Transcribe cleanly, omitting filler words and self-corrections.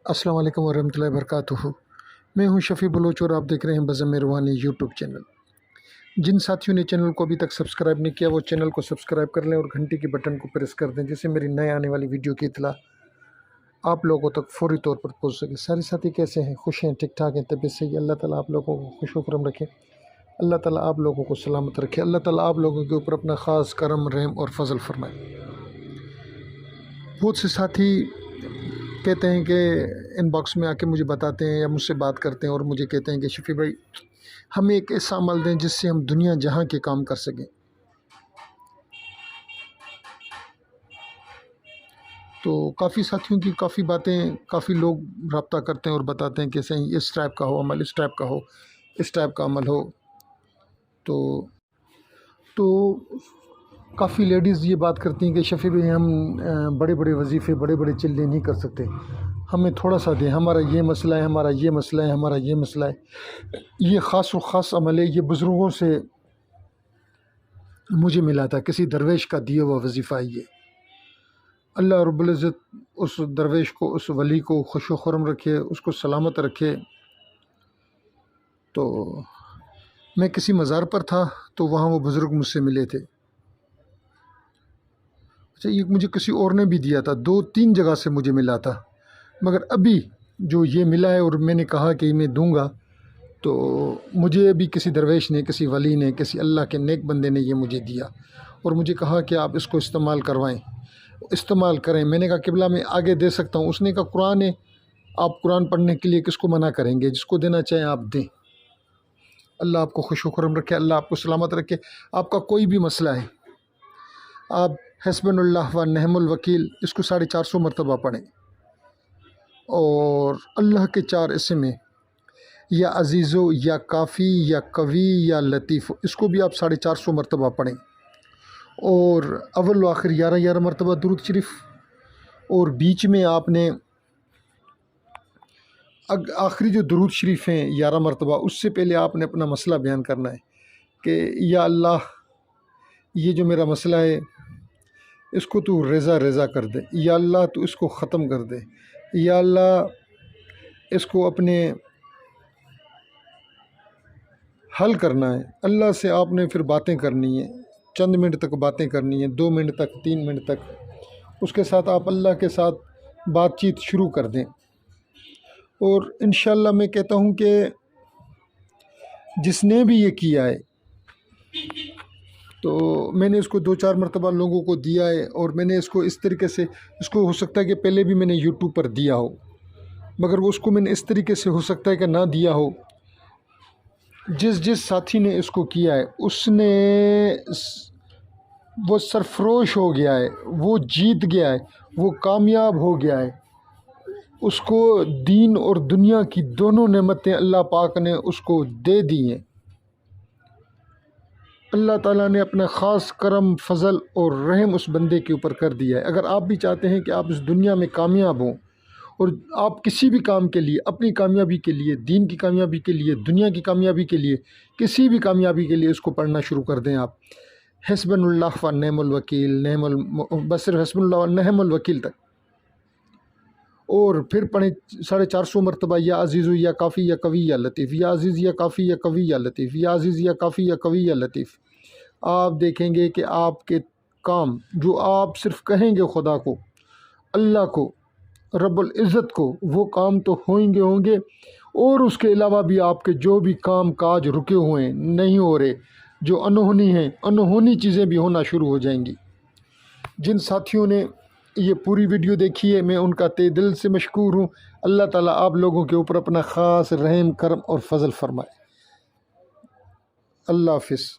अस्सलाम वालेकुम वरहमतुल्लाहि वबरकातुहू। मैं हूं शफ़ी बलोच और आप देख रहे हैं बज़म मेहरबानी यूट्यूब चैनल। जिन साथियों ने चैनल को अभी तक सब्सक्राइब नहीं किया वो चैनल को सब्सक्राइब कर लें और घंटी के बटन को प्रेस कर दें, जिससे मेरी नए आने वाली वीडियो की इत्तला आप लोगों तक फौरी तौर पर पहुँच सके। सारे साथी कैसे हैं? खुश हैं, ठीक ठाक हैं, तबीयत सही है? अल्लाह ताला आप लोगों को खुश खुरम रखे, अल्लाह ताला आप लोगों को सलामत रखे, अल्लाह ताला आप लोगों के ऊपर अपना ख़ास करम, रहम और फजल फरमाए। बहुत से साथी कहते हैं कि इनबॉक्स में आके मुझे बताते हैं या मुझसे बात करते हैं और मुझे कहते हैं कि शफ़ी भाई हमें एक ऐसा अमल दें जिससे हम दुनिया जहां के काम कर सकें। तो काफ़ी साथियों की काफ़ी बातें, काफ़ी लोग रब्ता करते हैं और बताते हैं कि सही इस टाइप का हो अमल, इस टाइप का हो, इस टाइप का अमल हो। तो काफ़ी लेडीज़ ये बात करती हैं कि शफ़ी भाई हम बड़े बड़े वजीफ़े, बड़े बड़े चिल्ले नहीं कर सकते, हमें थोड़ा सा दें, हमारा ये मसला है, हमारा ये मसला है, हमारा ये मसला है। ये ख़ास व ख़ास अमल है, ये बुज़ुर्गों से मुझे मिला था, किसी दरवेश का दिया हुआ वजीफ़ा है ये। अल्लाह रब्बुल इज़्ज़त उस दरवेश को, उस वली को खुश व खुरम रखे, उसको सलामत रखे। तो मैं किसी मज़ार पर था तो वहाँ वो बुज़ुर्ग मुझसे मिले थे। अच्छा, ये मुझे किसी और ने भी दिया था, 2-3 जगह से मुझे मिला था, मगर अभी जो ये मिला है और मैंने कहा कि मैं दूंगा, तो मुझे अभी किसी दरवेश ने, किसी वली ने, किसी अल्लाह के नेक बंदे ने ये मुझे दिया और मुझे कहा कि आप इसको इस्तेमाल करवाएं, इस्तेमाल करें। मैंने कहा किबला मैं आगे दे सकता हूँ। उसने कहा कुरान है, आप कुरान पढ़ने के लिए किसको मना करेंगे, जिसको देना चाहें आप दें। अल्लाह आपको खुश खुरम रखे, अल्लाह आपको सलामत रखे। आपका कोई भी मसला है, आप हस्बुनल्लाह व निअमल वकील इसको 450 मरतबा पढ़ें और अल्लाह के 4 इसम में या अज़ीज़ो, या काफ़ी, या कवी, या लतीफ़, इसको भी आप 450 मरतबा पढ़ें और अव्वल व आखिर 11-11 मरतबा दुरूद शरीफ। और बीच में आपने आखिरी जो दुरूद शरीफ हैं 11 मरतबा, उससे पहले आपने अपना मसला बयान करना है कि या अल्लाह, ये जो मेरा मसला है इसको तू रज़ा रज़ा कर दे, या अल्लाह तू इसको ख़त्म कर दे, या अल्लाह इसको अपने हल करना है। अल्लाह से आपने फिर बातें करनी है, चंद मिनट तक बातें करनी है, 2 मिनट तक, 3 मिनट तक। उसके साथ आप अल्लाह के साथ बातचीत शुरू कर दें और इंशाअल्लाह मैं कहता हूँ कि जिसने भी ये किया है, तो मैंने इसको 2-4 मरतबा लोगों को दिया है और मैंने इसको इस तरीके से, इसको हो सकता है कि पहले भी मैंने यूट्यूब पर दिया हो, मगर वो उसको मैंने इस तरीके से हो सकता है कि ना दिया हो। जिस साथी ने इसको किया है उसने वो सरफरोश हो गया है, वो जीत गया है, वो कामयाब हो गया है। उसको दीन और दुनिया की दोनों नेमतें अल्लाह पाक ने उसको दे दी हैं। अल्लाह ताला ने अपना ख़ास करम, फ़ज़ल और रहम उस बंदे के ऊपर कर दिया है। अगर आप भी चाहते हैं कि आप इस दुनिया में कामयाब हों और आप किसी भी काम के लिए, अपनी कामयाबी के लिए, दीन की कामयाबी के लिए, दुनिया की कामयाबी के लिए, किसी भी कामयाबी के लिए इसको पढ़ना शुरू कर दें आप। हस्बुनल्लाह व निअमल वकील, बस सिर्फ हस्बुनल्लाह व निअमल वकील तक, और फिर पढ़ें 450 मरतबा या अज़ीज़ु, या काफ़ी, या कवी, या लतीफ़, या अज़ीज़, या काफ़ी, या कवी, या लतीफ़, या अज़ीज़, या काफ़ी, या कवी, या लतीफ़। आप देखेंगे कि आपके काम जो आप सिर्फ कहेंगे खुदा को, अल्लाह को, रब्बुल इज़्ज़त को, वो काम तो होंगे और उसके अलावा भी आपके जो भी काम काज रुके हुए हैं, नहीं हो रहे, जो अनहोनी हैं, अनहोनी चीज़ें भी होना शुरू हो जाएंगी। जिन साथियों ने ये पूरी वीडियो देखी है, मैं उनका तहे दिल से मशकूर हूँ। अल्लाह ताला आप लोगों के ऊपर अपना ख़ास रहम, करम और फजल फरमाए। अल्लाह हाफ़िज़।